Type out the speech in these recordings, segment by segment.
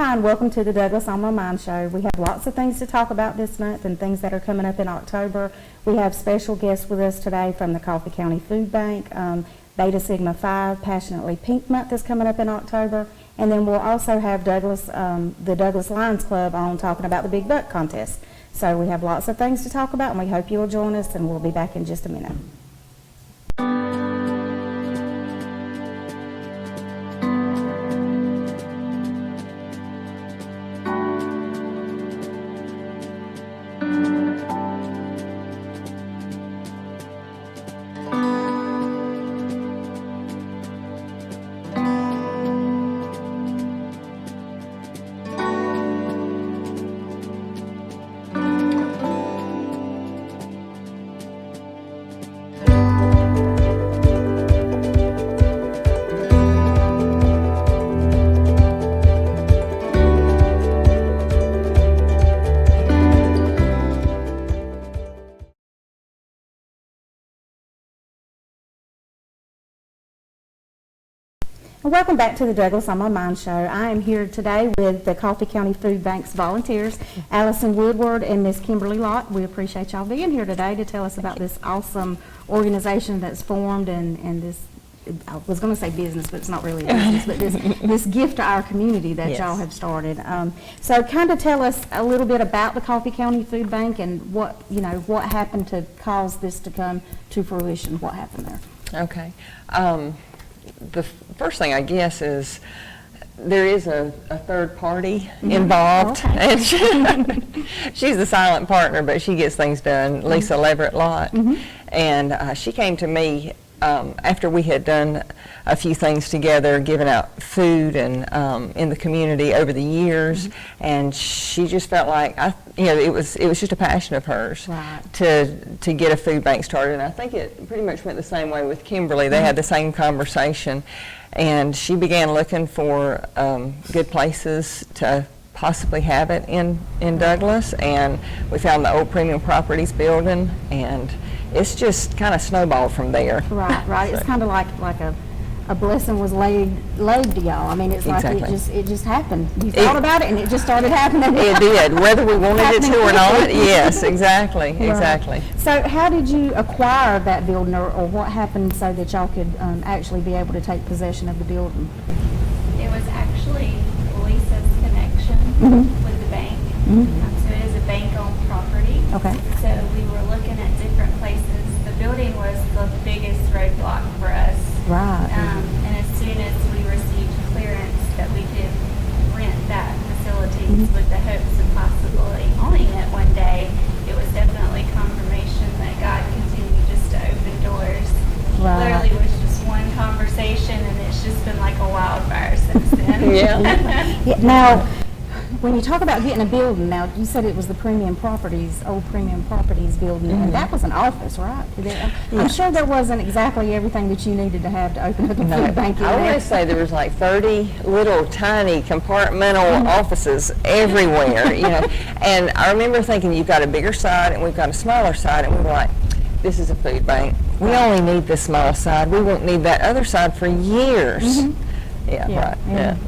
Hi, and welcome to the Douglas On My Mind Show. We have lots of things to talk about this month and things that are coming up in October. We have special guests with us today from the Coffee County Food Bank. Beta Sigma Phi Passionately Pink Month is coming up in October. And then we'll also have the Douglas Lions Club on talking about the Big Buck Contest. So we have lots of things to talk about, and we hope you will join us, and we'll be back in just a minute. Welcome back to the Douglas On My Mind Show. I am here today with the Coffee County Food Bank's volunteers, Allison Woodward and Miss Kimberly Lott. We appreciate y'all being here today to tell us about this awesome organization that's formed and this, I was going to say business, but it's not really a business, but this gift to our community that y'all have started. So kind of tell us a little bit about the Coffee County Food Bank and what happened to cause this to come to fruition. What happened there? Okay. The first thing, I guess, is there is a third party involved. Okay. And she's the silent partner, but she gets things done, Lisa Leverett Lott. And she came to me after we had done a few things together, giving out food and in the community over the years, and she just felt like it was just a passion of hers to get a food bank started. And I think it pretty much went the same way with Kimberly. They had the same conversation, and she began looking for good places to possibly have it in Douglas, and we found the old Premium Properties building, and it's just kind of snowballed from there. Right. So. It's kind of like a blessing was laid to y'all. I mean, it's exactly. Like it just happened. You thought about it, and it just started happening. It did, whether we wanted it to or not. Yes, exactly, exactly. So how did you acquire that building, or what happened so that y'all could actually be able to take possession of the building? It was actually Lisa's connection with the bank. So it is a bank-owned property. Okay. So we were looking at different places. The building was the biggest roadblock for us. Right. And as soon as we received clearance that we could rent that facility with the hopes of possibly owning it one day, it was definitely confirmation that God continued just to open doors. Right. Literally was just one conversation, and it's just been like a wildfire since then. Yeah, now, when you talk about getting a building, now you said it was the old Premium Properties building, and that was an office, right? I'm sure there wasn't exactly everything that you needed to have to open up a food bank in I want there. to say there was like 30 little tiny compartmental offices everywhere, And I remember thinking, you've got a bigger side and we've got a smaller side, and we were like, this is a food bank. We only need this small side. We won't need that other side for years. Yeah, right.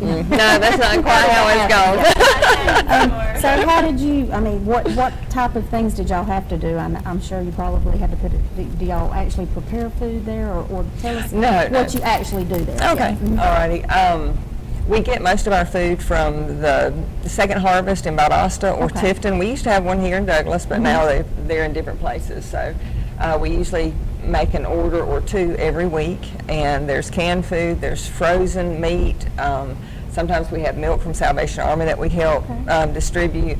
No, that's not quite how it's gone. So how did you, what type of things did y'all have to do? I'm sure you probably had to put it, do y'all actually prepare food there, or tell us what you actually do there? Okay, alrighty. We get most of our food from the Second Harvest in Valdosta or Tifton. We used to have one here in Douglas, but now they're in different places. So we usually make an order or two every week, and there's canned food, there's frozen meat. Sometimes we have milk from Salvation Army that we help distribute.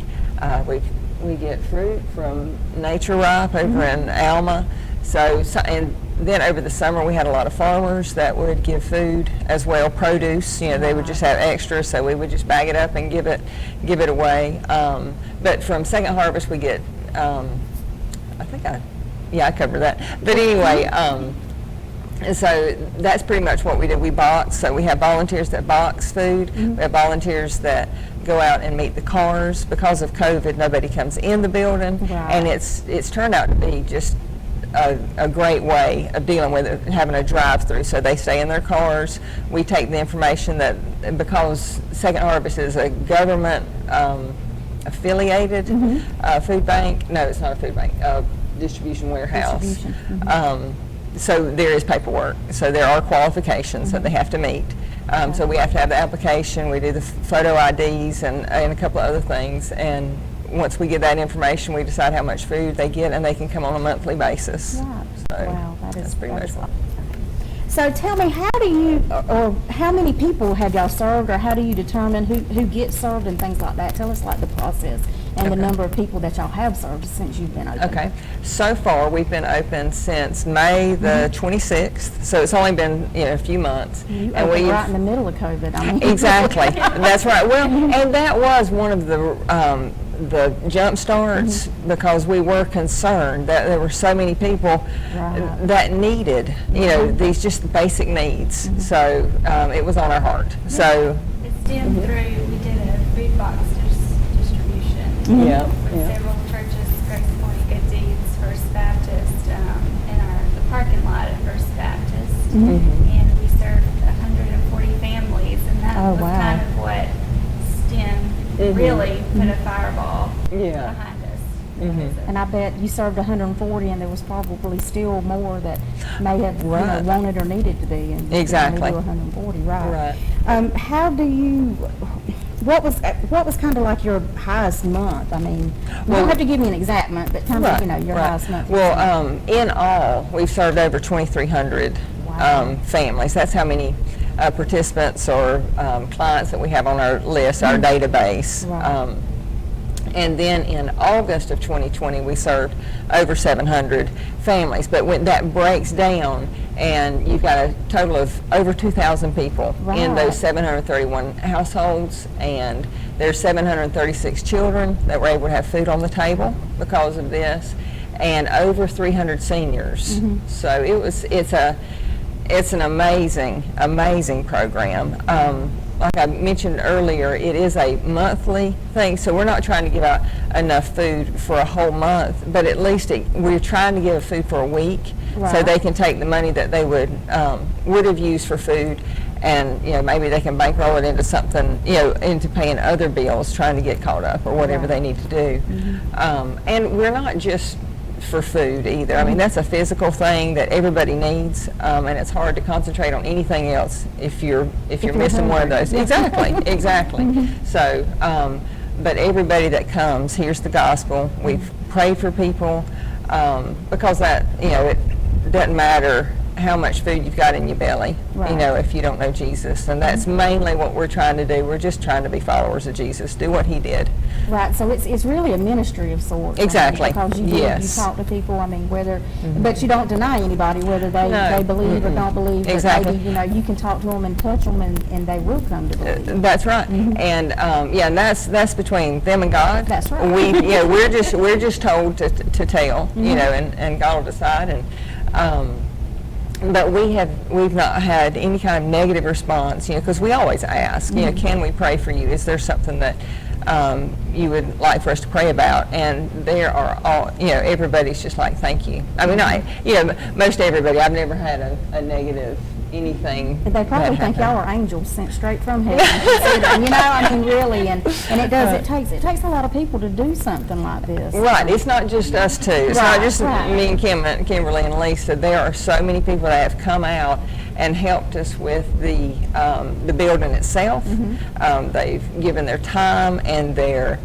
We get fruit from Nature Ripe over in Alma. So, and then over the summer we had a lot of farmers that would give food as well, produce. They would just have extras, so we would just bag it up and give it away. But from Second Harvest we get, I covered that. But anyway, and so that's pretty much what we do. We box, so we have volunteers that box food. We have volunteers that go out and meet the cars. Because of COVID, nobody comes in the building, and it's turned out to be just a great way of dealing with it, having a drive-through. So they stay in their cars. We take the information that, because Second Harvest is a government affiliated food bank. No, it's not a food bank. Distribution warehouse. Distribution. So there is paperwork. So there are qualifications that they have to meet. So we have to have the application. We do the photo IDs and a couple of other things. And once we get that information, we decide how much food they get, and they can come on a monthly basis. Right. So Wow, that's pretty much what. So tell me, how do you, or how many people have y'all served, or how do you determine who gets served and things like that? Tell us like the process and the number of people that y'all have served since you've been open. Okay. So far, we've been open since May the 26th, so it's only been a few months. You opened right in the middle of COVID. I mean. Exactly. That's right. Well, and that was one of the jump starts because we were concerned that there were so many people that needed, these just basic needs. So it was on our heart. So It stemmed through, we did a food box distribution for several churches, Grace Point, Good Deeds, First Baptist, in the parking lot at First Baptist. And we served 140 families, and that was kind of what stemmed, really put a fireball behind us. And I bet you served 140, and there was probably still more that may have wanted or needed to be. And exactly. only do 140, right? How do you? What was kind of like your highest month? I mean, you don't have to give me an exact month, but kind of your highest month. Well, in all, we've served over 2,300 families. That's how many participants or clients that we have on our list, our database. Right. And then in August of 2020, we served over 700 families. But when that breaks down, and you've got a total of over 2,000 people in those 731 households, and there's 736 children that were able to have food on the table because of this, and over 300 seniors. So it's an amazing program. Like I mentioned earlier, it is a monthly thing, so we're not trying to give out enough food for a whole month, but at least we're trying to give food for a week, so they can take the money that they would have used for food, and maybe they can bankroll it into something, into paying other bills, trying to get caught up or whatever they need to do. And we're not just for food either. I mean, that's a physical thing that everybody needs, and it's hard to concentrate on anything else if you're missing one of those. Exactly. So, but everybody that comes hears the gospel. We've prayed for people because that it doesn't matter how much food you've got in your belly, if you don't know Jesus. And that's mainly what we're trying to do. We're just trying to be followers of Jesus, do what he did. Right, so it's really a ministry of sorts. Exactly. I mean, because you talk to people, I mean, whether, but you don't deny anybody whether they believe or don't believe. Exactly. But maybe, you can talk to them and touch them, and they will come to believe. That's right. And and that's between them and God. That's right. We're just told to tell, and God will decide. And but we've not had any kind of negative response, because we always ask, can we pray for you? Is there something that you would like for us to pray about? And there are all, everybody's just like, thank you. I mean, most everybody, I've never had a negative anything. They probably think y'all are angels sent straight from heaven. I mean, really, and it takes a lot of people to do something like this. Right, it's not just us two. It's not just me and Kimberly and Lisa. There are so many people that have come out and helped us with the building itself. They've given their time and their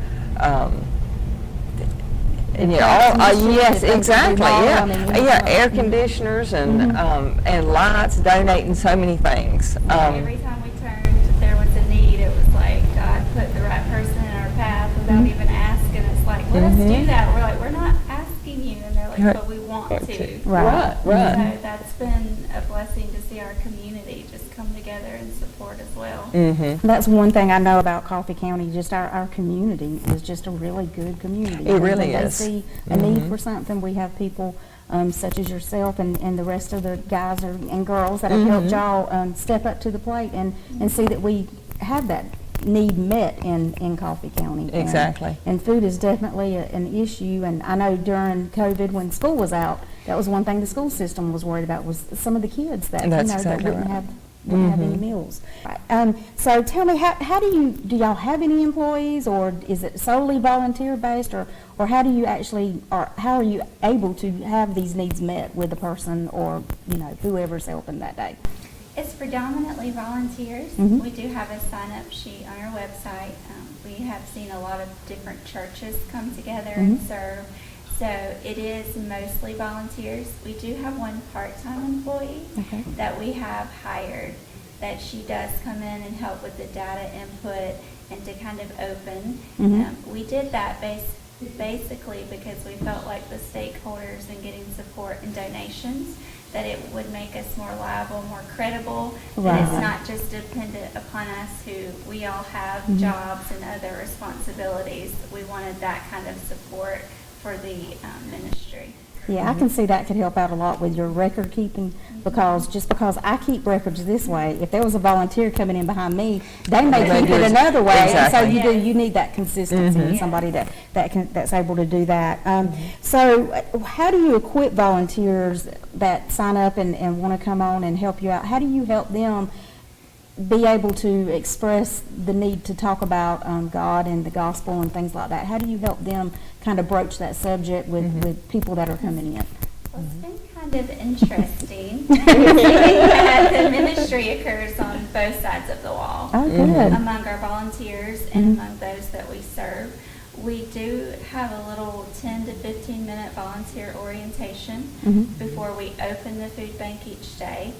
yes, exactly. Air conditioners and lights, donating so many things. Every time we turned, there was a need. It was like God put the right person in our path without even asking. It's like, let us do that. We're like, we're not asking you, and they're like, but we want to. Right. So that's been a blessing to see our community just come together and support as well. That's one thing I know about Coffee County. Just our community is just a really good community. It really when is. they see a need for something, we have people such as yourself and the rest of the guys and girls that have helped y'all step up to the plate and see that we have that need met in Coffee County. Exactly. And food is definitely an issue. And I know during COVID when school was out, that was one thing the school system was worried about, was some of the kids that, That's that exactly wouldn't right. have any meals. So tell me, how do y'all have any employees, or is it solely volunteer based, or how do you actually, or how are you able to have these needs met with the person, or whoever's helping that day? It's predominantly volunteers. Mhm. We do have a sign-up sheet on our website. We have seen a lot of different churches come together and serve. So it is mostly volunteers. We do have one part-time employee Okay. that we have hired, that she does come in and help with the data input and to kind of open. We did that basically because we felt like the stakeholders and getting support and donations, that it would make us more liable, more credible, Right. and it's not just dependent upon us, who we all have jobs and other responsibilities. We wanted that kind of support for the ministry. Yeah, I can see that could help out a lot with your record keeping, because just because I keep records this way, if there was a volunteer coming in behind me, they may They keep do it it- another way. exactly. And so you need that consistency in somebody that's able to do that. So how do you equip volunteers that sign up and want to come on and help you out? How do you help them be able to express the need to talk about God and the gospel and things like that? How do you help them kind of broach that subject with people that are coming in? Well, it's been kind of interesting. That the ministry occurs on both sides of the wall. Oh, good. Among our volunteers and among those that we serve. We do have a little 10 to 15 minute volunteer orientation before we open the food bank each day.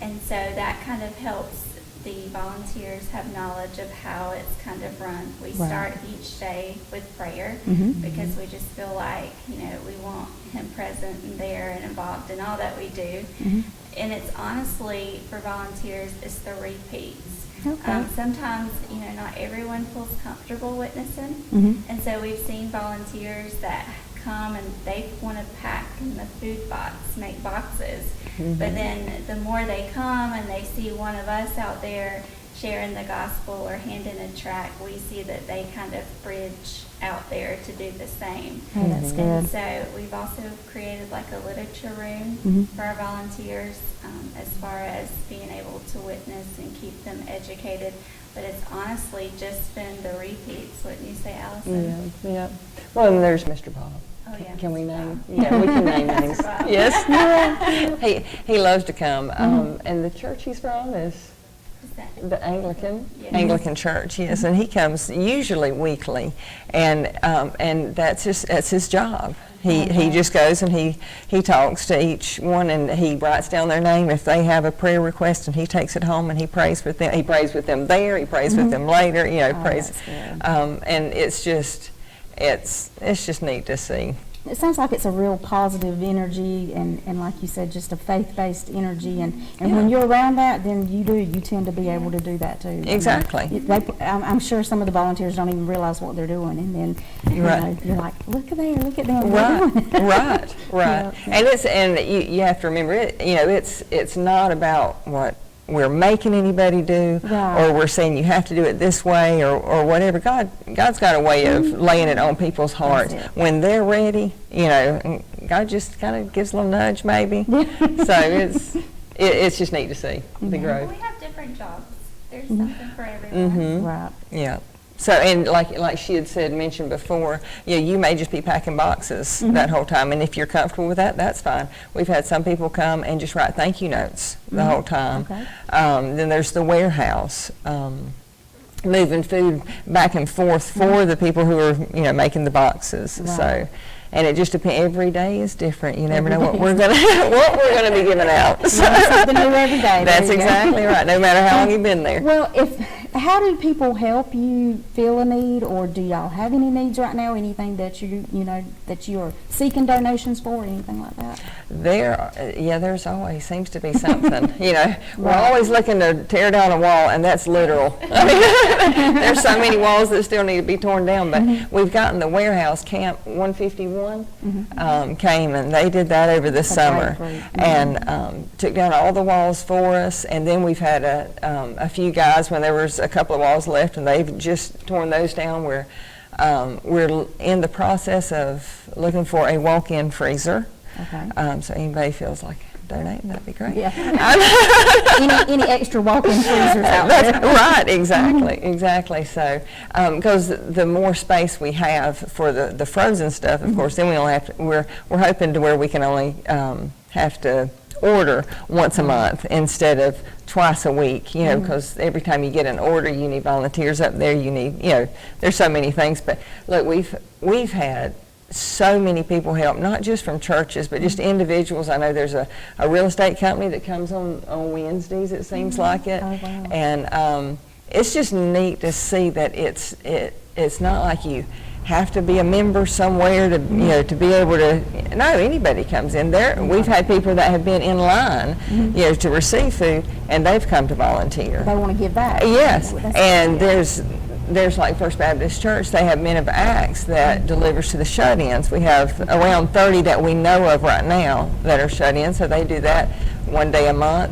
And so that kind of helps the volunteers have knowledge of how it's kind of run. We Right. start each day with prayer because we just feel like, we want him present and there and involved in all that we do. And it's honestly, for volunteers, it's the repeats. Okay. Sometimes, not everyone feels comfortable witnessing. And so we've seen volunteers that come and they want to pack in the food box, make boxes. But then the more they come and they see one of us out there sharing the gospel or handing a tract, we see that they kind of bridge out there to do the same. Oh, that's And good. so we've also created like a literature room for our volunteers as far as being able to witness and keep them educated. But it's honestly just been the repeats, wouldn't you say, Allison? Yeah. Well, and there's Mr. Bob. Oh, yeah. Can we Mr. name? Bob. Yeah, we can name names. Mr. Bob. Yes. He loves to come. And the church he's from is Is that- the Anglican Yes. Anglican Church. Yes, and he comes usually weekly, and that's his job. He just goes and he talks to each one, and he writes down their name if they have a prayer request, and he takes it home and he prays with them. He prays with them there. He prays with them later. Prays. that's good. And it's just neat to see. It sounds like it's a real positive energy, and like you said, just a faith-based energy, and when you're around that, then you tend to be able to do that too. Exactly. I'm sure some of the volunteers don't even realize what they're doing, and then you're like, look at them, what they're doing. Right. Yeah. And you have to remember it's not about what we're making anybody do, Right. or we're saying you have to do it this way, or whatever. God's got a way of laying it on people's hearts That's it. when they're ready. And God just kind of gives a little nudge, maybe. So it's just neat to see the growth. We have different jobs. There's something for everyone. Right. Yeah. So, and like she had mentioned before, you may just be packing boxes that whole time, and if you're comfortable with that, that's fine. We've had some people come and just write thank you notes the whole time. Okay. Then there's the warehouse, moving food back and forth for the people who are, making the boxes. Right. So, and it just depends. Every day is different. You never know what we're gonna be giving out. So, Learn something new every day. that's There you go. exactly right. No matter how long you've been there. Well, how do people help you feel a need, or do y'all have any needs right now? Anything that that you are seeking donations for, or anything like that? There's always seems to be something. We're always looking to tear down a wall, and that's literal. I mean, there's so many walls that still need to be torn down. But we've gotten the warehouse Camp 151 came, and they did that over the summer, great. and took down all the walls for us. And then we've had a few guys when there was a couple of walls left, and they've just torn those down. We're in the process of looking for a walk-in freezer. Okay. So anybody feels like donating, that'd be great. Yeah. Any extra walk-in freezers out there? Right, exactly. So, because the more space we have for the frozen stuff, of course, then we only have to, we're hoping to where we can only have to order once a month instead of twice a week, you know, because every time you get an order, you need volunteers up there, you need, you know, there's so many things. But look, we've had so many people help, not just from churches, but just individuals. I know there's a real estate company that comes on Wednesdays, it seems like it. Oh, wow. And it's just neat to see that it's not like you have to be a member somewhere to, you know, to be able to, no, anybody comes in there. We've had people that have been in line, you know, to receive food, and they've come to volunteer. They want to give back. Yes, That's and good. there's like First Baptist Church, they have Men of Acts that delivers to the shut-ins. We have around 30 that we know of right now that are shut-ins, so they do that one day a month.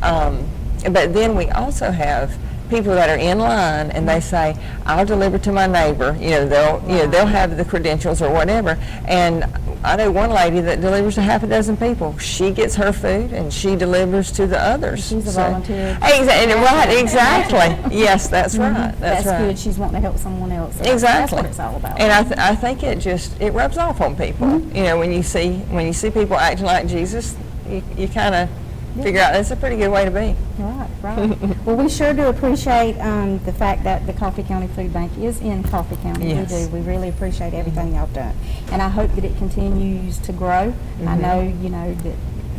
But then we also have people that are in line and they say, I'll deliver to my neighbor, you know, they'll have the credentials or whatever. And I know one lady that delivers to half a dozen people. She gets her food and she delivers to the others. She's a volunteer. Exactly. Yes, that's right. That's right. good. She's wanting to help someone else. So Exactly. That's what it's all about. And I think it rubs off on people. You know, when you see people acting like Jesus, you kind of figure out that's a pretty good way to be. Right. Well, we sure do appreciate the fact that the Coffee County Food Bank is in Coffee County. Yes. We do. We really appreciate everything y'all done. And I hope that it continues to grow. I know, you know,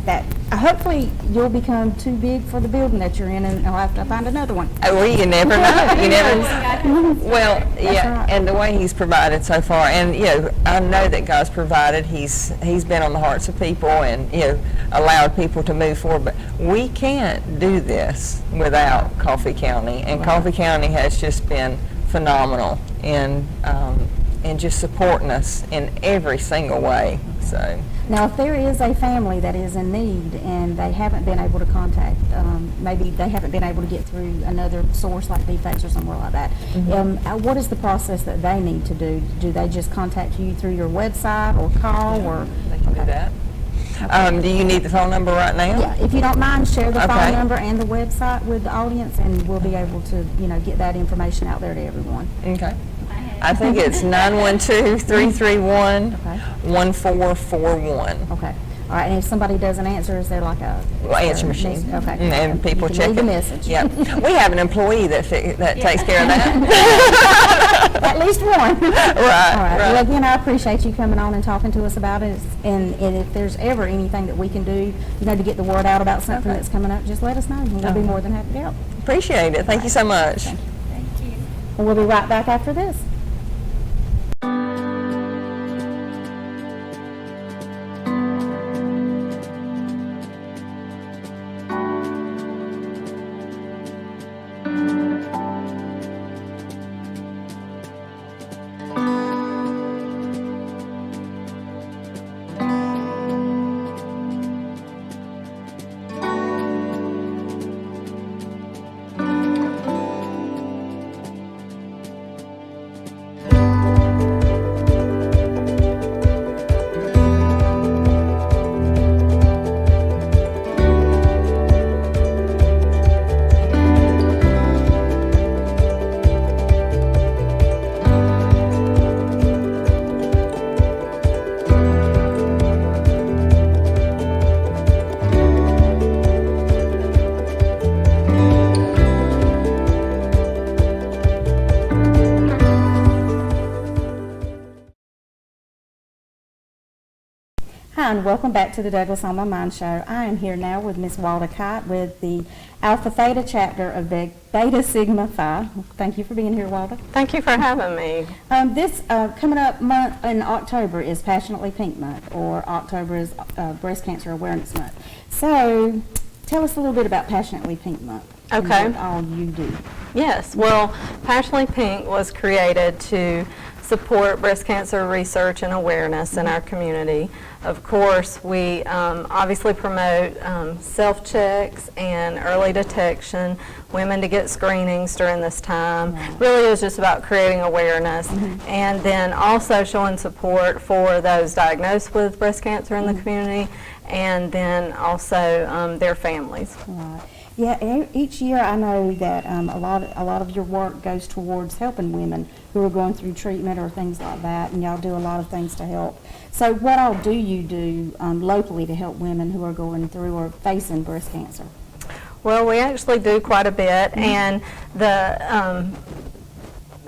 that hopefully you'll become too big for the building that you're in and I'll have to find another one. Oh, well, you never know. You never. Well, yeah, right. and the way He's provided so far, and you know, I know that God's provided. He's been on the hearts of people, and you know, allowed people to move forward. But we can't do this without Coffee County, and Coffee County has just been phenomenal in just supporting us in every single way. So. Now, if there is a family that is in need and they haven't been able to contact, maybe they haven't been able to get through another source like BFAX or somewhere like that, what is the process that they need to do? Do they just contact you through your website or call or? They can do that. Do you need the phone number right now? Yeah, if you don't mind, share the Okay. phone number and the website with the audience and we'll be able to, you know, get that information out there to everyone. Okay. I think it's 912-331-1441. Okay. All right, and if somebody doesn't answer, is there like a... Answer machine. Okay. And people You can check leave a it. message. Yeah. We have an employee that takes care of that. At least one. Right, All right. Well, right. again, I appreciate you coming on and talking to us about it. And if there's ever anything that we can do, you know, to get the word out about something that's coming up, just let us know. And we'll be more than happy to help. Appreciate it. Thank you so much. Thank you. And we'll be right back after this. Hi, and welcome back to the Douglas On My Mind Show. I am here now with Ms. Walda Kite with the Alpha Theta chapter of Beta Sigma Phi. Thank you for being here, Walda. Thank you for having me. This coming up month in October is Passionately Pink Month, or October is Breast Cancer Awareness Month. So tell us a little bit about Passionately Pink Month. and Okay. what all you do. Yes, well, Passionately Pink was created to support breast cancer research and awareness in our community. Of course, we obviously promote self-checks and early detection, women to get screenings during this time. Really is just about creating awareness, and then also showing support for those diagnosed with breast cancer in the community, and then also their families. Right. Yeah, each year I know that a lot of your work goes towards helping women who are going through treatment or things like that, and y'all do a lot of things to help. So what all do you do locally to help women who are going through or facing breast cancer? Well, we actually do quite a bit, and the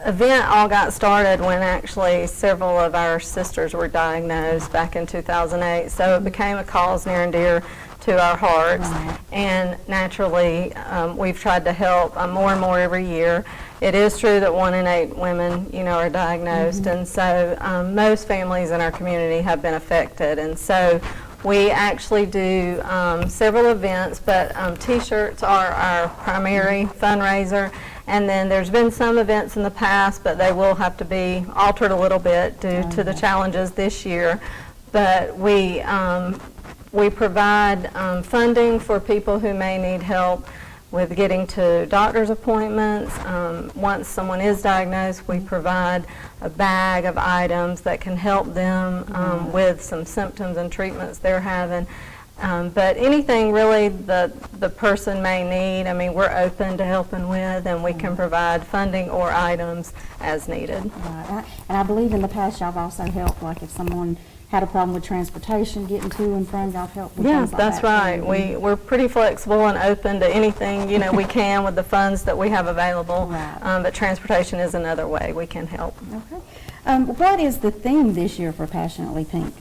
event all got started when actually several of our sisters were diagnosed back in 2008, so it became a cause near and dear to our hearts. Right. And naturally, we've tried to help more and more every year. It is true that 1 in 8 women, are diagnosed, and so most families in our community have been affected. And so we actually do several events, but T-shirts are our primary fundraiser. And then there's been some events in the past, but they will have to be altered a little bit due to the challenges this year. But we provide funding for people who may need help with getting to doctor's appointments. Once someone is diagnosed, we provide a bag of items that can help them with some symptoms and treatments they're having. But anything really the person may need, we're open to helping with, and we can provide funding or items as needed. Right. And I believe in the past y'all have also helped, like if someone had a problem with transportation, getting to and from, y'all help with Yes, things like that's that. right. We're pretty flexible and open to anything, we can with the funds that we have available. Right. But transportation is another way we can help. Okay. What is the theme this year for Passionately Pink?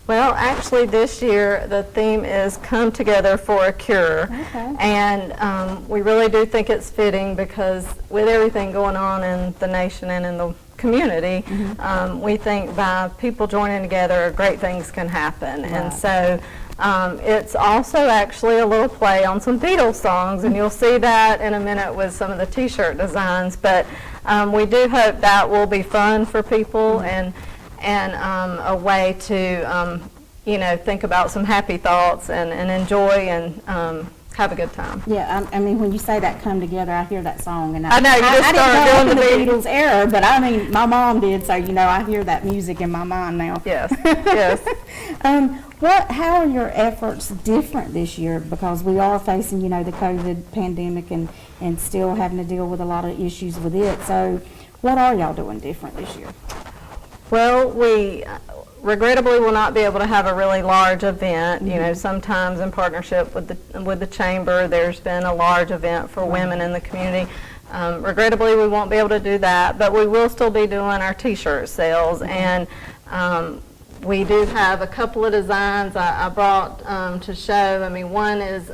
Well, actually this year the theme is Come Together for a Cure. Okay. And we really do think it's fitting because with everything going on in the nation and in the community, we think by people joining together, great things can happen. Right. And so it's also actually a little play on some Beatles songs, and you'll see that in a minute with some of the T-shirt designs. But we do hope that will be fun for people and a way to, think about some happy thoughts and enjoy and have a good time. Yeah, when you say that come together, I hear that song, and I know, you just I didn't started grow up doing in the the Beatles era, but my mom did, so I hear that music in my mind now. Yes, yes. How are your efforts different this year? Because we are facing, the COVID pandemic and still having to deal with a lot of issues with it. So, what are y'all doing different this year? Well, we regrettably will not be able to have a really large event. Sometimes in partnership with the chamber, there's been a large event for women in the community. Regrettably, we won't be able to do that, but we will still be doing our T-shirt sales, and we do have a couple of designs I brought to show. One is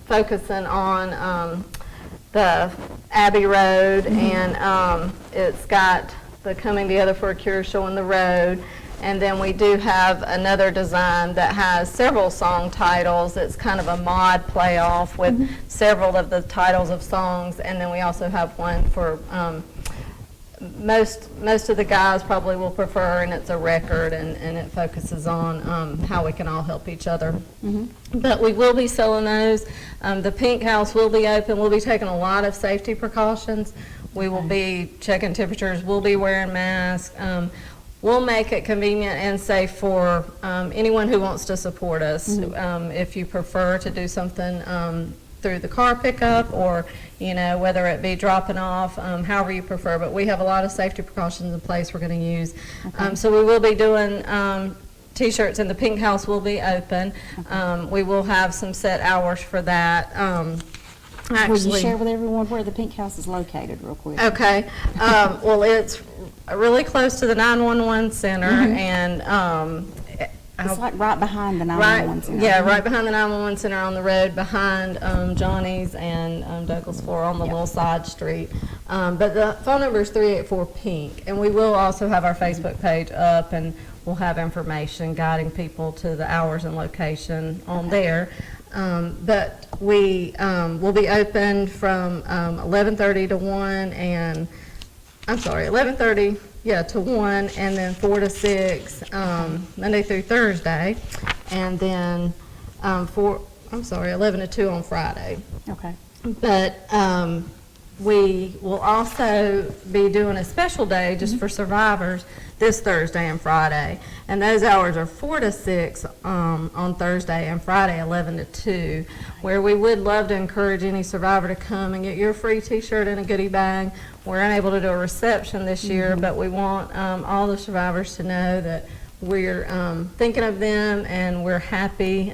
focusing on the Abbey Road, and it's got the Coming Together for a Cure showing the road. And then we do have another design that has several song titles. It's kind of a mod playoff with several of the titles of songs. And then we also have one for most of the guys probably will prefer, and it's a record, and it focuses on how we can all help each other. But we will be selling those. The Pink House will be open. We'll be taking a lot of safety precautions. We will be checking temperatures. We'll be wearing masks. We'll make it convenient and safe for anyone who wants to support us. If you prefer to do something through the car pickup, or whether it be dropping off, however you prefer. But we have a lot of safety precautions in place we're going to use. So we will be doing T-shirts, and the Pink House will be open. We will have some set hours for that. Will you share with everyone where the Pink House is located real quick? Okay. Well, it's really close to the 911 center, and It's like right behind the 911 center. Yeah, right behind the 911 center on the road behind Johnny's and Douglas 4 on the little side street. But the phone number is 384-PINK, and we will also have our Facebook page up, and we'll have information guiding people to the hours and location on there. But we will be open from 11:30 to 1 and, I'm sorry, 11:30, to 1, and then 4 to 6, Monday through Thursday, and then 11 to 2 on Friday. Okay. But we will also be doing a special day just for survivors this Thursday and Friday. And those hours are 4 to 6 on Thursday, and Friday 11 to 2, where we would love to encourage any survivor to come and get your free t-shirt and a goodie bag. We're unable to do a reception this year, but we want all the survivors to know that we're thinking of them, and we're happy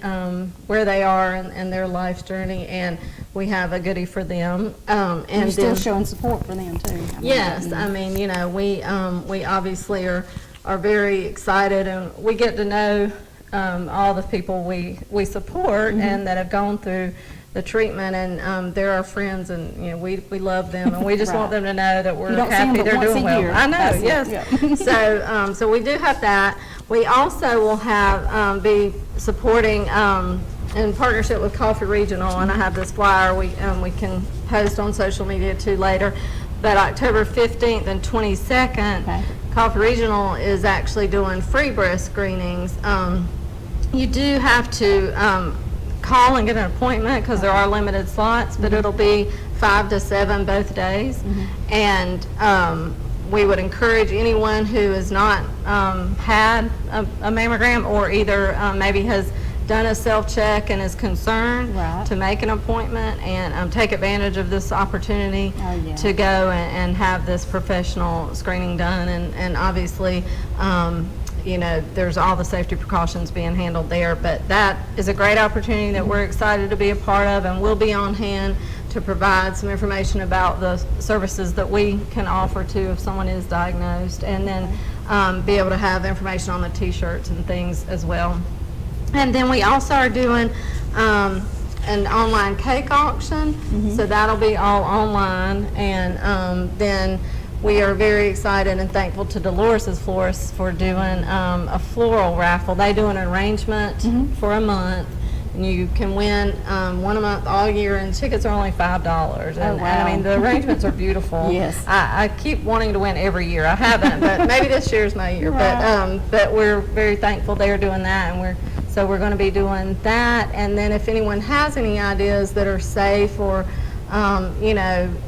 where they are in their life's journey, and we have a goodie for them. And And you're still then- showing support for them too. I mean, Yes, I mean, we obviously are very excited, and we get to know all the people we support and that have gone through the treatment, and they're our friends, and we love them, and we just want Right. them to know that we're You don't see 'em happy but they're once doing a well. year. I know, That's it, yes. yeah. So we do have that. We also will have be supporting in partnership with Coffee Regional, and I have this flyer we can post on social media too later. But October 15th and 22nd, Okay. Coffee Regional is actually doing free breast screenings. You do have to call and get an appointment because there are limited slots, but it'll be 5 to 7 both days. And we would encourage anyone who has not had a mammogram, or either maybe has done a self-check and is concerned, Right. to make an appointment and take advantage of this opportunity Oh, yeah. to go and have this professional screening done. And obviously, there's all the safety precautions being handled there, but that is a great opportunity that we're excited to be a part of, and we'll be on hand to provide some information about the services that we can offer to if someone is diagnosed, and then be able to have information on the t-shirts and things as well. And then we also are doing an online cake auction, so that'll be all online, and then we are very excited and thankful to Dolores' Florists for doing a floral raffle. They do an arrangement for a month, and you can win one a month all year, and tickets are only $5. And, wow. I mean, the arrangements are beautiful. Yes. I keep wanting to win every year. I haven't, but maybe this year's my year. But we're very thankful they're doing that, and we're going to be doing that. And then if anyone has any ideas that are safe or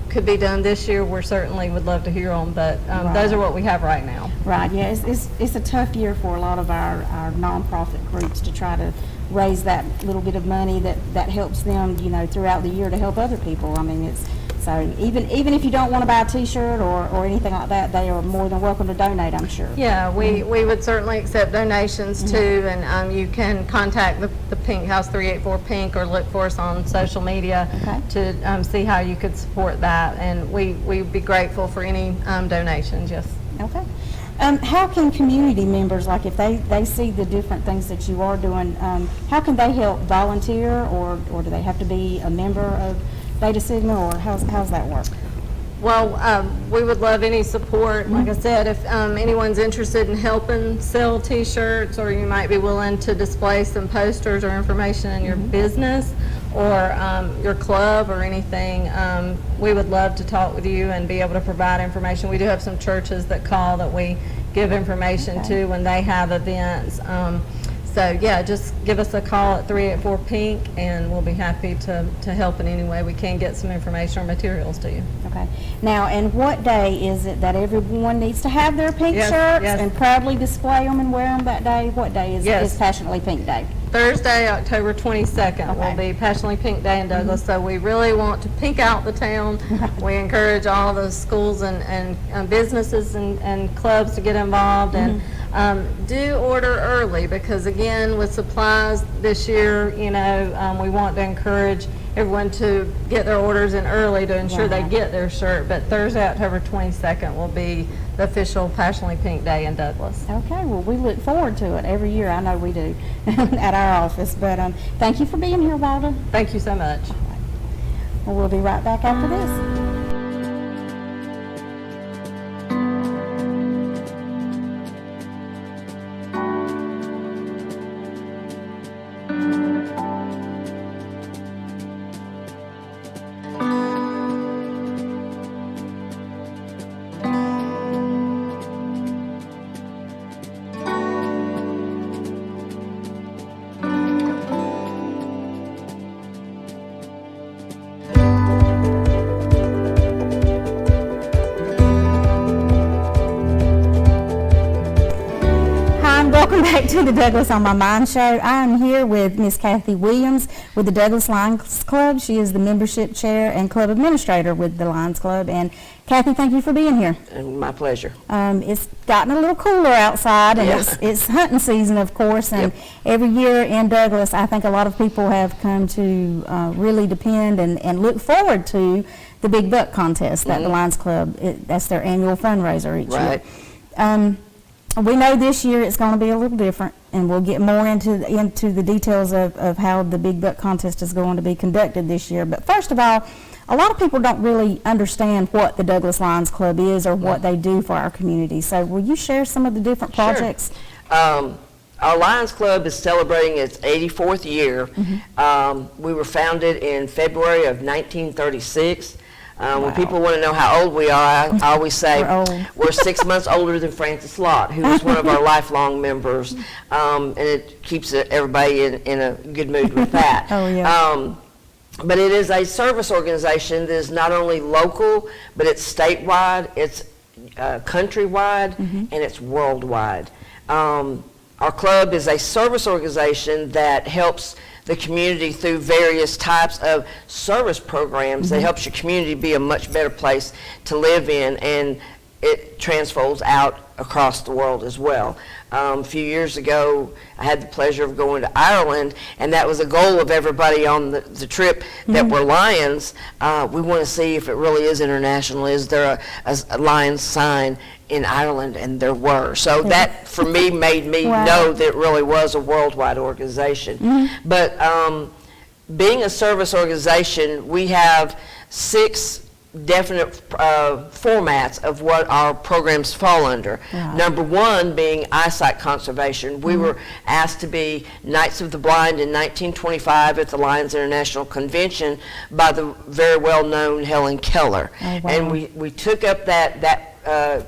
could be done this year, we certainly would love to hear them. But those are what we have right now. Right, yeah, it's a tough year for a lot of our nonprofit groups to try to raise that little bit of money that helps them, throughout the year to help other people. I mean, so even if you don't want to buy a t-shirt or anything like that, they are more than welcome to donate, I'm sure. Yeah, we would certainly accept donations too, and you can contact the Pink House 384 Pink, or look for us on social media to see how you could support that, and we'd be grateful for any donations, yes. Okay. How can community members, like if they see the different things that you are doing, how can they help volunteer, or do they have to be a member of Beta Sigma, or how's that work? Well, we would love any support. Like I said, if anyone's interested in helping sell t-shirts, or you might be willing to display some posters or information in your business or your club or anything, we would love to talk with you and be able to provide information. We do have some churches that call that we give information to when they have events. So yeah, just give us a call at 384 Pink, and we'll be happy to help in any way we can, get some information or materials to you. Okay. Now, and what day is it that everyone needs to have their pink Yes, shirts yes. and proudly display them and wear them that day? What day is Passionately Pink Day? Thursday, October 22nd will be Passionately Pink Day in Douglas, so we really want to pink out the town. We encourage all the schools and businesses and clubs to get involved, and do order early, because again, with supplies this year, we want to encourage everyone to get their orders in early to ensure they get their shirt. But Thursday, October 22nd will be the official Passionately Pink Day in Douglas. Okay, well, we look forward to it every year. I know we do at our office. But thank you for being here, Walda. Thank you so much. Well, we'll be right back after this. back to the Douglas on My Mind show. I am here with Miss Kathy Williams with the Douglas Lions Club. She is the membership chair and club administrator with the Lions Club. And Kathy, thank you for being here. And my pleasure. It's gotten a little cooler outside, and it's hunting season, of course. And every year in Douglas, I think a lot of people have come to really depend and look forward to the Big Buck contest that the Lions Club, that's their annual fundraiser each year. We know this year it's going to be a little different, and we'll get more into the details of how the Big Buck contest is going to be conducted this year. But first of all, a lot of people don't really understand what the Douglas Lions Club is or what they do for our community. So will you share some of the different projects? Sure. Our Lions Club is celebrating its 84th year. We were founded in February of 1936. When people want to know how old we are, I always say we're 6 months older than Francis Lott, who was one of our lifelong members, and it keeps everybody in a good mood with that. But it is a service organization that is not only local, but it's statewide, it's countrywide, and it's worldwide. Our club is a service organization that helps the community through various types of service programs that helps your community be a much better place to live in, and it transfers out across the world as well. A few years ago, I had the pleasure of going to Ireland, and that was a goal of everybody on the trip that were Lions. We want to see if it really is international. Is there a Lions sign in Ireland? And there were. So that, for me, made me know that it really was a worldwide organization. But being a service organization, we have 6 definite formats of what our programs fall under. Number 1 being eyesight conservation. We were asked to be Knights of the Blind in 1925 at the Lions International Convention by the very well-known Helen Keller. And we took up that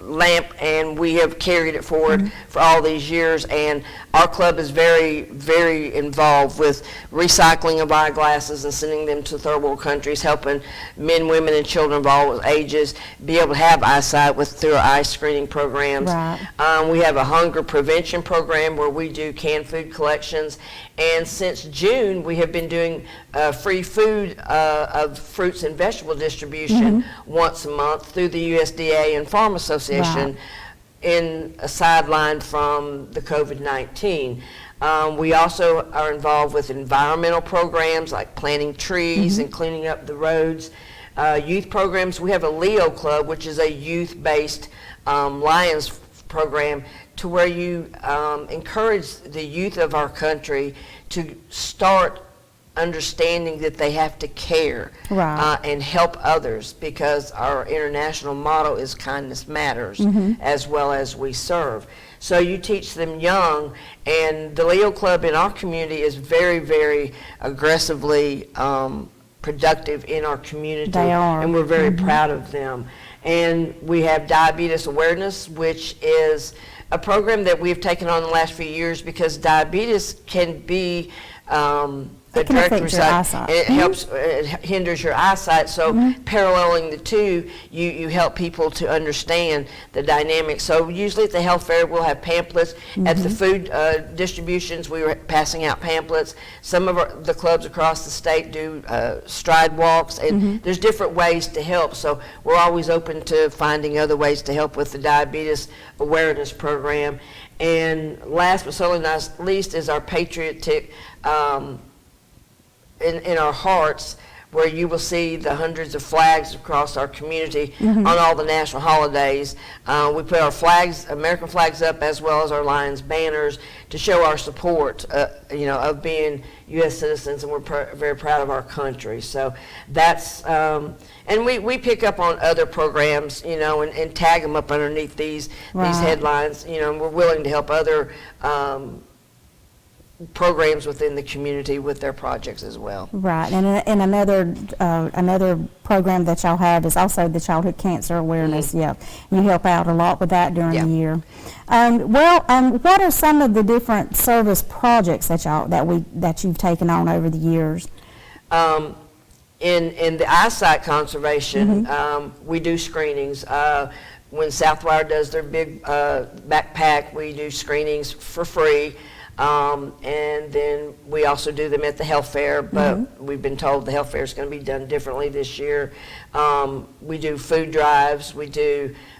lamp, and we have carried it forward for all these years, and our club is very, very involved with recycling of eyeglasses and sending them to third world countries, helping men, women, and children of all ages be able to have eyesight through our eye screening programs. We have a hunger prevention program where we do canned food collections, and since June we have been doing free food of fruits and vegetable distribution once a month through the USDA and Farm Association in a sideline from the COVID-19. We also are involved with environmental programs like planting trees and cleaning up the roads. Youth programs, we have a Leo Club, which is a youth-based Lions program to where you encourage the youth of our country to start understanding that they have to care and help others, because our international motto is kindness matters as well as we serve. So you teach them young, and the Leo Club in our community is very, very aggressively productive in our community. They are. And we're very proud of them. And we have Diabetes Awareness, which is a program that we've taken on the last few years because diabetes can be it can affect your eyesight. It helps, it hinders your eyesight. So paralleling the two, you help people to understand the dynamics. So usually at the health fair, we'll have pamphlets. At the food distributions, we were passing out pamphlets. Some of the clubs across the state do stride walks, and there's different ways to help. So we're always open to finding other ways to help with the diabetes awareness program. And last but certainly not least is our patriotic in our hearts, where you will see the hundreds of flags across our community on all the national holidays. We put our flags, American flags, up, as well as our Lions banners, to show our support, of being U.S. citizens, and we're very proud of our country. So that's, and we pick up on other programs, and tag them up underneath these headlines, and we're willing to help other programs within the community with their projects as well. Right, and another program that y'all have is also the Childhood Cancer Awareness. You help out a lot with that during the year. What are some of the different service projects that you've taken on over the years? In the eyesight conservation, we do screenings. when Southwire does their big backpack, we do screenings for free. And then we also do them at the health fair, but we've been told the health fair is going to be done differently this year. We do food drives. We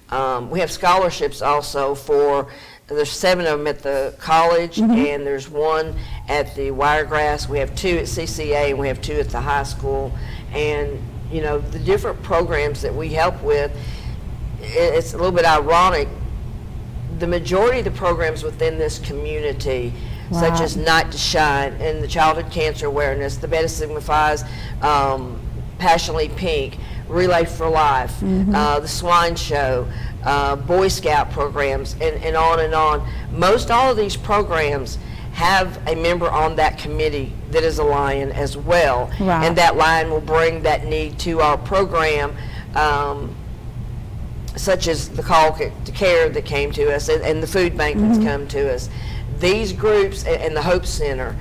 have scholarships also there's 7 of them at the college, and there's 1 at the Wiregrass. We have 2 at CCA, and we have 2 at the high school. And, you know, the different programs that we help with, it's a little bit ironic. The majority of the programs within this community, such as Night to Shine and the Childhood Cancer Awareness, the Beta Sigma Phi's, Passionately Pink, Relay for Life, the Swine Show, Boy Scout programs, and on and on. Most all of these programs have a member on that committee that is a Lion as well. Right. And that Lion will bring that need to our program, such as the Call to Care that came to us and the food bank that's come to us. These groups and the Hope Center,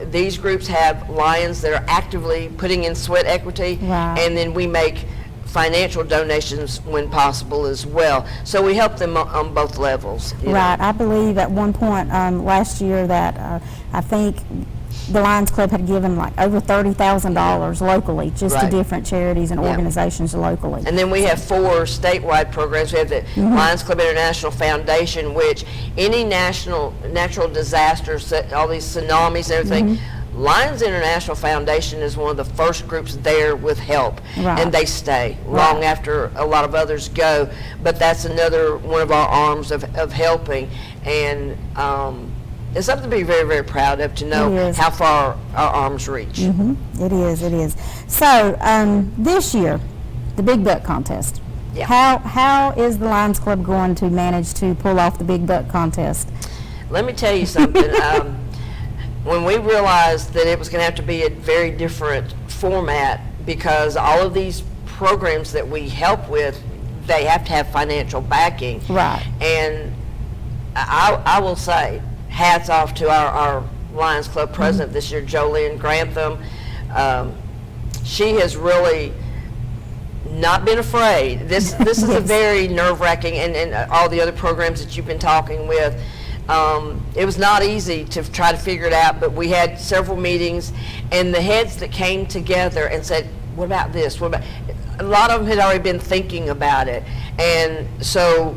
these groups have Lions that are actively putting in sweat equity, Right. and then we make financial donations when possible as well. So we help them on both levels. you know. Right, I believe at one point last year that I think the Lions Club had given like over $30,000 locally, just to Right. different charities and Yeah. organizations locally. And then we have 4 statewide programs. We have the Lions Club International Foundation, which any natural disasters, all these tsunamis and everything, Lions International Foundation is one of the first groups there with help, Right. and they stay long Right. after a lot of others go. But that's another one of our arms of helping, and it's something to be very, very proud of, to It know is. how far our arms reach. It is, it is. So, this year, the Big Buck Contest. Yeah. How is the Lions Club going to manage to pull off the Big Buck Contest? Let me tell you something. When we realized that it was going to have to be a very different format, because all of these programs that we help with, they have to have financial backing. Right. And I will say, hats off to our Lions Club president this year, Jolynn Grantham. She has really not been afraid. This is a Yes. very nerve-wracking, and all the other programs that you've been talking with. It was not easy to try to figure it out, but we had several meetings, and the heads that came together and said, what about this? What about? A lot of them had already been thinking about it, and so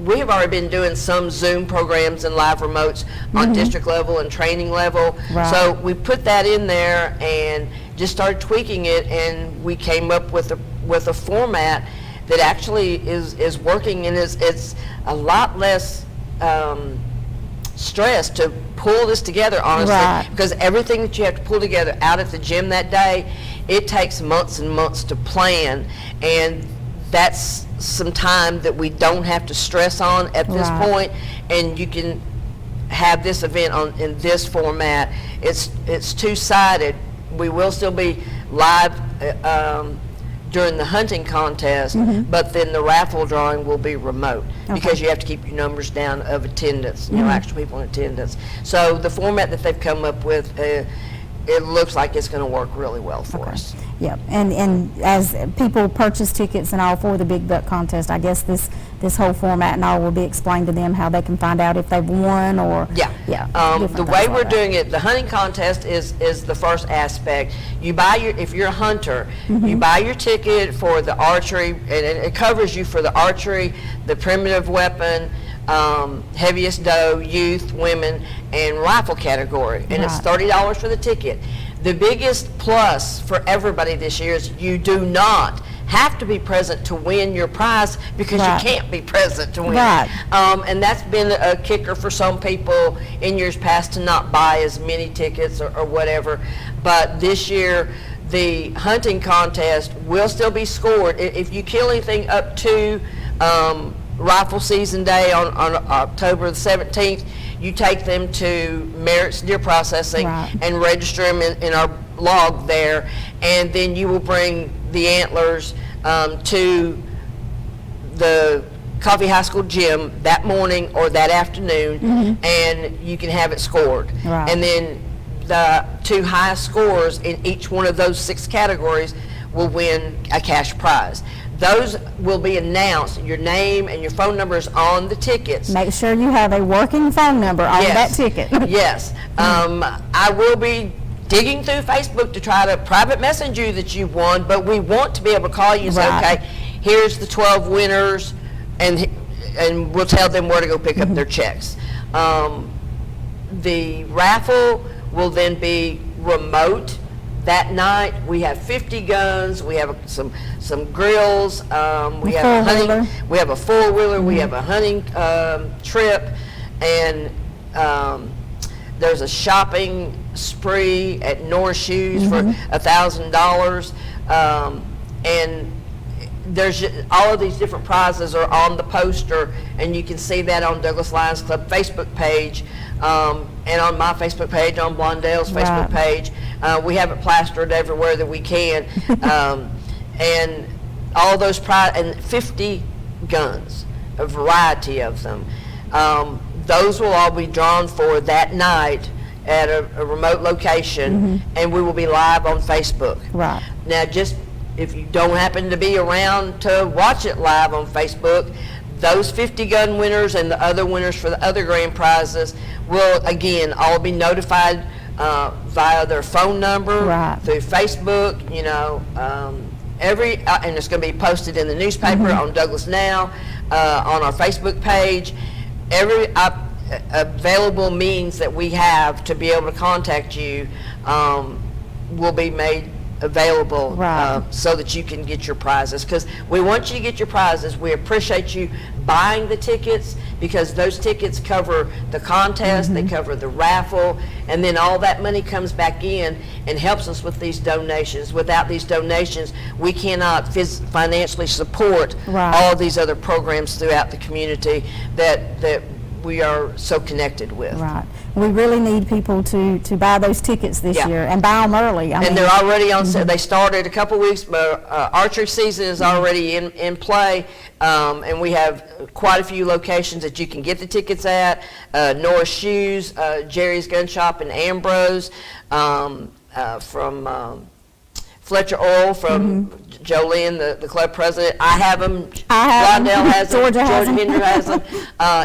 we have already been doing some Zoom programs and live remotes on district level and training level. Right. So we put that in there and just started tweaking it, and we came up with a format that actually is working, and it's a lot less stress to pull this together, honestly, Right. because everything that you have to pull together out at the gym that day, it takes months and months to plan, and that's some time that we don't have to stress on at this Right. point, and you can have this event in this format. It's two-sided. We will still be live during the hunting contest, but then the raffle drawing will be remote, because you have to keep your numbers down of attendance, you know, actual people in attendance. So the format that they've come up with, it looks like it's going to work really well for us. Yep, and as people purchase tickets and all for the Big Buck Contest, I guess this whole format and all will be explained to them, how they can find out if they've won or... Yeah. different The things way like we're that. doing it, the hunting contest is the first aspect. You buy if you're a hunter, you buy your ticket for the archery, and it covers you for the archery, the primitive weapon, heaviest doe, youth, women, and rifle category. And it's Right. $30 for the ticket. The biggest plus for everybody this year is you do not have to be present to win your prize, because Right. you can't be present to win. Right. And that's been a kicker for some people in years past, to not buy as many tickets or whatever. But this year, the hunting contest will still be scored. If you kill anything up to rifle season day on October the 17th, you take them to Merritt's Deer Processing Right. and register them in our log there, and then you will bring the antlers to the Coffee High School gym that morning or that afternoon, and you can have it scored. Right. And then the 2 highest scores in each one of those 6 categories will win a cash prize. those will be announced. Your name and your phone number is on the tickets. Make sure you have a working phone number on that ticket. Yes. I will be digging through Facebook to try to private message you that you won, but we want to be able to call you and say, Right. okay, here's the 12 winners, and we'll tell them where to go pick up their checks. The raffle will then be remote. That night, we have 50 guns, we have some grills, we have a four-wheeler. hunting, we have a four-wheeler, we have a hunting trip, and there's a shopping spree at Norris Shoes for $1,000, and there's all of these different prizes are on the poster, and you can see that on Douglas Lions Club Facebook page, and on my Facebook page, on Blondell's Facebook page. We have it plastered everywhere that we can, and all those and 50 guns, a variety of them. Those will all be drawn for that night at a remote location, and we will be live on Facebook. Right. Now, just if you don't happen to be around to watch it live on Facebook, those 50 gun winners and the other winners for the other grand prizes will, again, all be notified via their phone number, Right. through Facebook, and it's going to be posted in the newspaper, on Douglas Now, on our Facebook page. Every available means that we have to be able to contact you will be made available, Right. so that you can get your prizes, because we want you to get your prizes. We appreciate you buying the tickets, because those tickets cover the contest, they cover the raffle, and then all that money comes back in and helps us with these donations. Without these donations, we cannot financially support Right. all of these other programs throughout the community that we are so connected with. Right. We really need people to buy those tickets this Yeah. year and buy them early. I mean, And they're already on sale. They started a couple weeks, but archery season is already in play, and we have quite a few locations that you can get the tickets at. Norris Shoes, Jerry's Gun Shop in Ambrose, from Fletcher Oil, from Jolene, the club president. I have them. I have them. Blondell has them. Georgia has them. Hendra has them.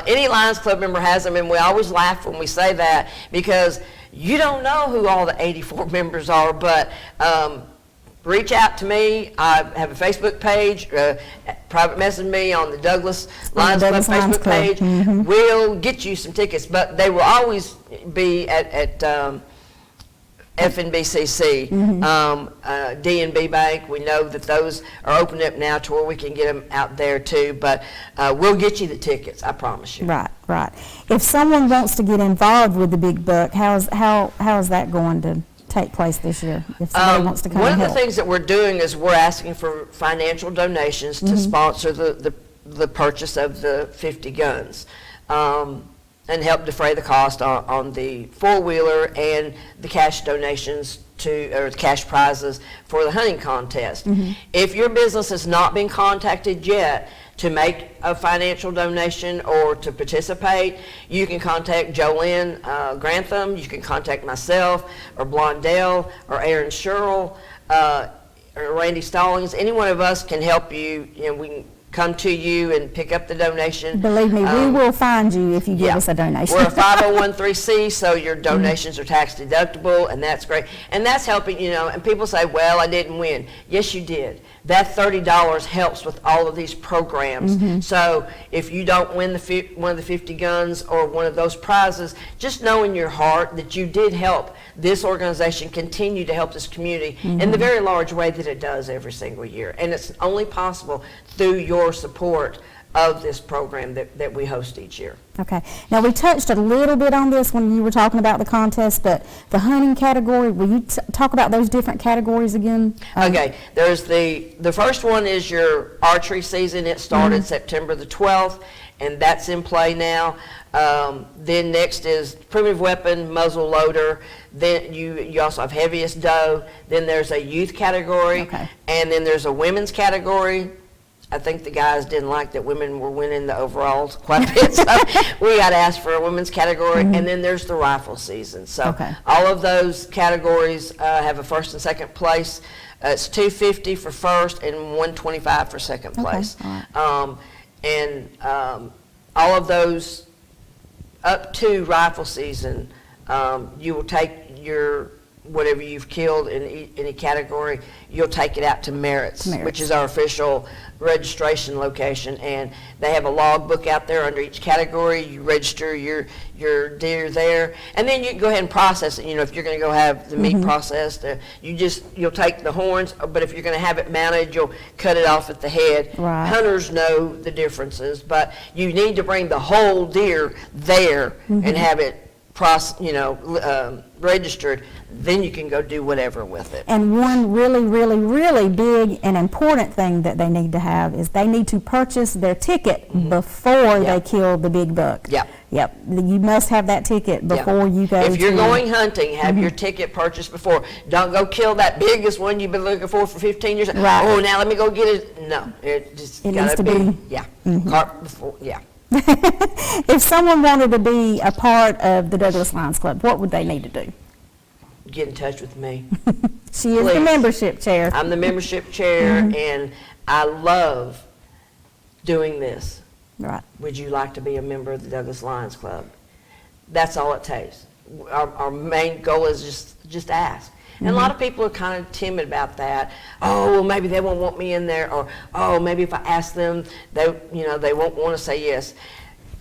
Any Lions Club member has them, and we always laugh when we say that, because you don't know who all the 84 members are, but reach out to me. I have a Facebook page. Private message me on the Douglas Lions Club Douglas Lions Facebook Club. page. We'll get you some tickets, but they will always be at FNBCC, D&B Bank. We know that those are opening up now to where we can get them out there too, but we'll get you the tickets, I promise you. Right, right. If someone wants to get involved with the Big Buck, how is that going to take place this year? If somebody wants to come One and of the help? things that we're doing is we're asking for financial donations to sponsor the purchase of the 50 guns. And help defray the cost on the four-wheeler and the cash donations or cash prizes for the hunting contest. If your business has not been contacted yet to make a financial donation or to participate, you can contact Jolene Grantham, you can contact myself, or Blondell, or Aaron Sherrill, or Randy Stallings. Any one of us can help you. We can come to you and pick up the donation. Believe me, we will find you if you give us a donation. We're a 501(c)(3), so your donations are tax deductible, and that's great. And that's helping, and people say, well, I didn't win. Yes, you did. That $30 helps with all of these programs. So if you don't win one of the 50 guns or one of those prizes, just know in your heart that you did help this organization continue to help this community in the very large way that it does every single year. And it's only possible through your support of this program that we host each year. Okay. Now, we touched a little bit on this when you were talking about the contest, but the hunting category, will you talk about those different categories again? Okay, there's the first one is your archery season. It started September the 12th, and that's in play now. Then next is primitive weapon, muzzle loader. Then you also have heaviest doe. Then there's a youth category, Okay. and then there's a women's category. I think the guys didn't like that women were winning the overalls quite a bit, so we got to ask for a women's category. And then there's the rifle season. So Okay. all of those categories have a first and second place. It's $250 for first and $125 for second place. all All of those up to rifle season, you will take your whatever you've killed in any category, you'll take it out to Merritt's, which is our official registration location, and they have a log book out there under each category. You register your deer there, and then you can go ahead and process it. You know, if you're going to go have the meat processed, you'll take the horns, but if you're going to have it mounted, you'll cut it off at the head. Right. Hunters know the differences, but you need to bring the whole deer there and have it registered, then you can go do whatever with it. And one really, really, really big and important thing that they need to have is they need to purchase their ticket before they kill the big buck. Yep. Yep. You must have that ticket before you go. If you're going hunting, have your ticket purchased before. Don't go kill that biggest one you've been looking for 15 years. Right. Oh, now let me go get it. No, it just It gotta needs to be. Yeah. Cart before. Yeah. If someone wanted to be a part of the Douglas Lions Club, what would they need to do? Get in touch with me. She is the Please. membership chair. I'm the membership chair, and I love doing this. Right. Would you like to be a member of the Douglas Lions Club? That's all it takes. Our main goal is just ask. And a lot of people are kind of timid about that. Oh, well, maybe they won't want me in there, or oh, maybe if I ask them, they won't want to say yes.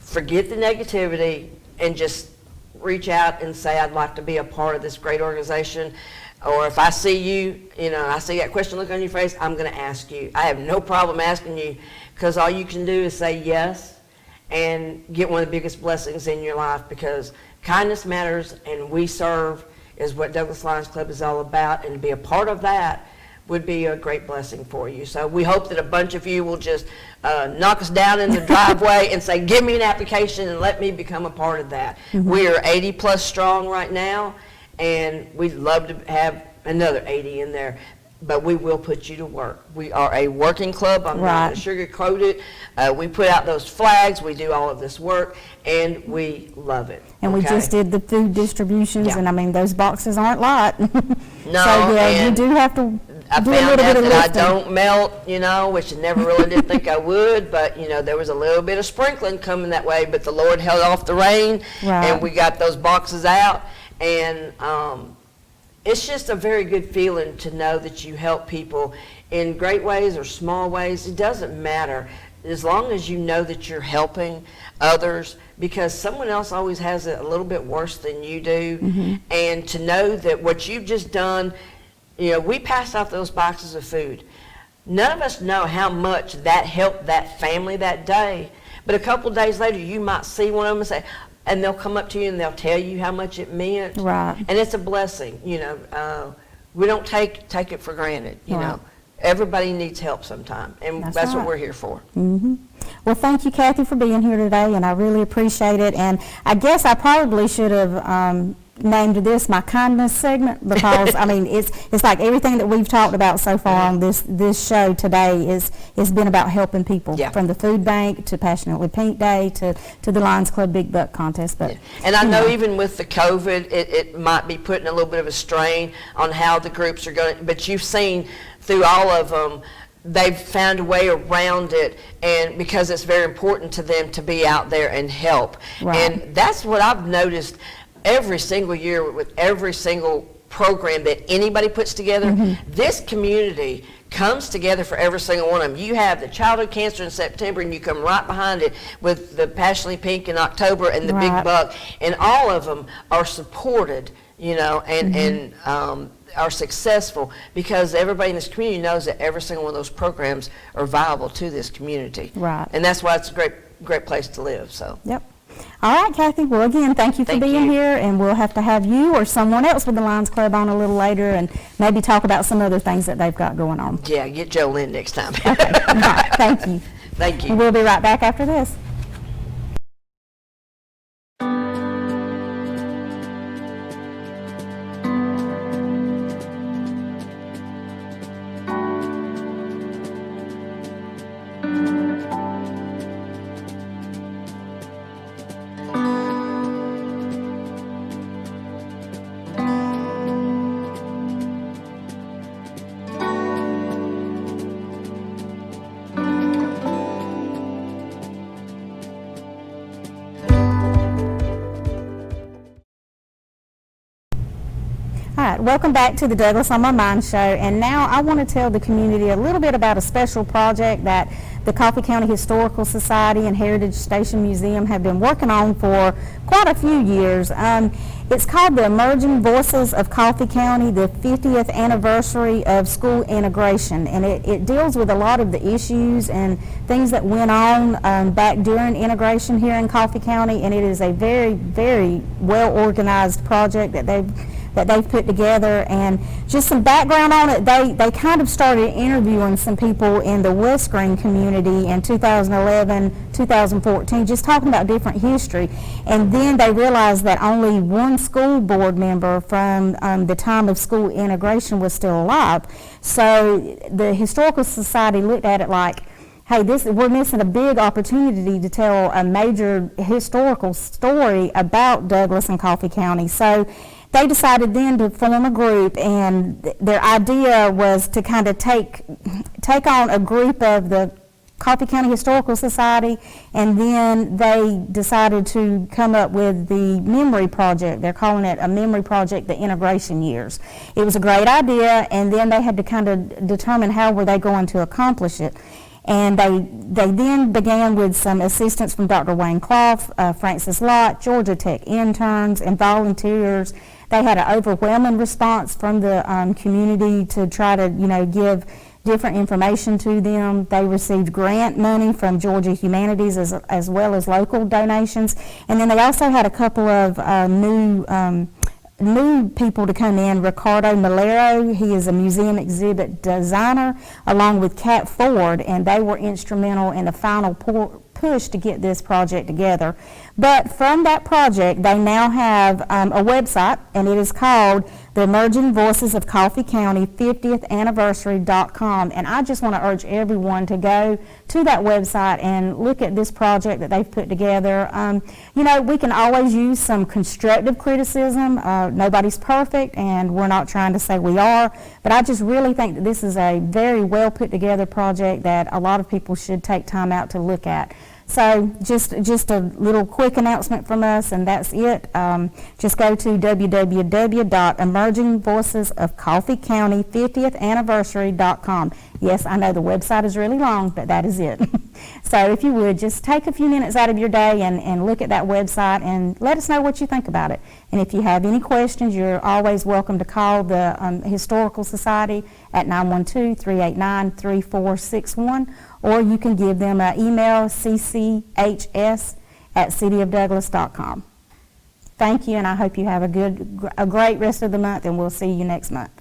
Forget the negativity and just reach out and say, I'd like to be a part of this great organization. Or if I see you, I see that question look on your face, I'm going to ask you. I have no problem asking you, because all you can do is say yes and get one of the biggest blessings in your life, because kindness matters, and we serve is what Douglas Lions Club is all about, and to be a part of that would be a great blessing for you. So we hope that a bunch of you will just knock us down in the driveway and say, give me an application and let me become a part of that. We are 80 plus strong right now, and we'd love to have another 80 in there, but we will put you to work. We are a working club. I'm not going to sugarcoat it. We put out those flags. We do all of this work, and we love it. And we just did the food distributions, Yeah. and I mean, those boxes aren't light. No, so, yeah, you and do have to I do a found little out bit of that lifting. I don't melt, which I never really did think I would, but, there was a little bit of sprinkling coming that way, but the Lord held off the rain, Right. and we got those boxes out, and it's just a very good feeling to know that you help people in great ways or small ways. It doesn't matter, as long as you know that you're helping others, because someone else always has it a little bit worse than you do, and to know that what you've just done, we passed out those boxes of food. None of us know how much that helped that family that day, but a couple days later you might see one of them and say, and they'll come up to you and they'll tell you how much it meant. Right. And it's a blessing, we don't take it for granted, Right. Everybody needs help sometime, and That's that's what right. we're here for. Well, thank you, Kathy, for being here today, and I really appreciate it. And I guess I probably should have named this my kindness segment, because I mean it's like everything that we've talked about so far on this show today is been about helping people, Yeah. from the food bank to Passionately Pink Day to the Lions Club Big Buck Contest. But And I know even with the COVID, it might be putting a little bit of a strain on how the groups are going, but you've seen through all of them, they've found a way around it, and because it's very important to them to be out there and help. Right. And that's what I've noticed every single year with every single program that anybody puts together. This community comes together for every single one of them. You have the childhood cancer in September, and you come right behind it with the Passionately Pink in October and the Right. Big Buck, and all of them are supported, and are successful because everybody in this community knows that every single one of those programs are viable to this community. Right. And that's why it's a great place to live. So. Yep. All right, Kathy. Well, again, thank you for Thank being you. here, and we'll have to have you or someone else with the Lions Club on a little later, and maybe talk about some other things that they've got going on. Yeah, get Joe Lynn next time. All right, thank you. Thank you. And we'll be right back after this. All right, welcome back to the Douglas on My Mind show. And now I want to tell the community a little bit about a special project that the Coffee County Historical Society and Heritage Station Museum have been working on for quite a few years. It's called the Emerging Voices of Coffee County, the 50th anniversary of school integration. And it deals with a lot of the issues and things that went on back during integration here in Coffee County. And it is a very, very well organized project that they've put together. And just some background on it, they kind of started interviewing some people in the West Green community in 2011, 2014, just talking about different history. And then they realized that only one school board member from the time of school integration was still alive. So the Historical Society looked at it like, hey, we're missing a big opportunity to tell a major historical story about Douglas and Coffee County. So they decided then to form a group, and their idea was to kind of take on a group of the Coffee County Historical Society, and then they decided to come up with the Memory Project. They're calling it a Memory Project, the Integration Years. It was a great idea, and then they had to kind of determine how were they going to accomplish it. And they then began with some assistance from Dr. Wayne Clough, Francis Lott, Georgia Tech interns, and volunteers. They had an overwhelming response from the community to try to, give different information to them. They received grant money from Georgia Humanities as well as local donations. And then they also had a couple of new people to come in. Ricardo Malero, he is a museum exhibit designer, along with Kat Ford, and they were instrumental in the final push to get this project together. But from that project, they now have a website, and it is called the Emerging Voices of Coffee County 50th Anniversary.com. And I just want to urge everyone to go to that website and look at this project that they've put together. We can always use some constructive criticism. Nobody's perfect, and we're not trying to say we are, but I just really think that this is a very well put together project that a lot of people should take time out to look at. So just a little quick announcement from us, and that's it. Just go to www.emergingvoicesofcoffeecounty50thanniversary.com. Yes, I know the website is really long, but that is it. So if you would, just take a few minutes out of your day and look at that website and let us know what you think about it. And if you have any questions, you're always welcome to call the Historical Society at 912-389-3461, or you can give them an email, cchs@cityofdouglas.com. Thank you, and I hope you have a great rest of the month, and we'll see you next month.